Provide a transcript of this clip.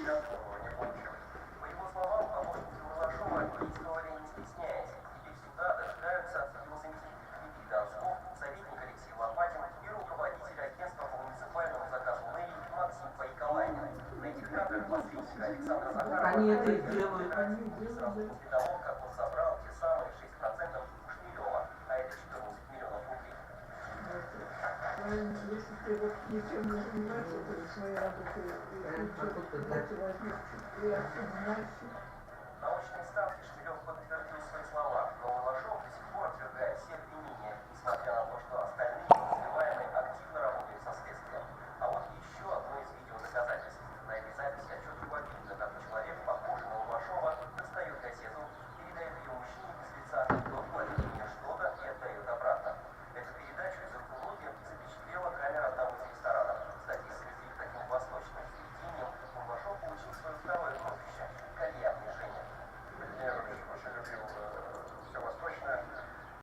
оборудования получилось. По его словам, помощники Мурашова история не стесняется. Теперь сюда дожидаются его заместитель Дмитрий Донсков, советник Алексей Лопатин и руководитель агентства по муниципальному заказу мэрии Максим Пайкаланин. На этих кадрах посредника Александра Захарова Они это и делают. сразу после того, как он собрал те самые 6% Шмелева, а это 14 миллионов рублей. Если ты вот ничем не занимаешься, то есть своей работой, и возьмешь, и отсюда. Научные ставки Шмелев подтвердил свои слова, но Малашов до сих пор отвергает все обвинения, несмотря на то,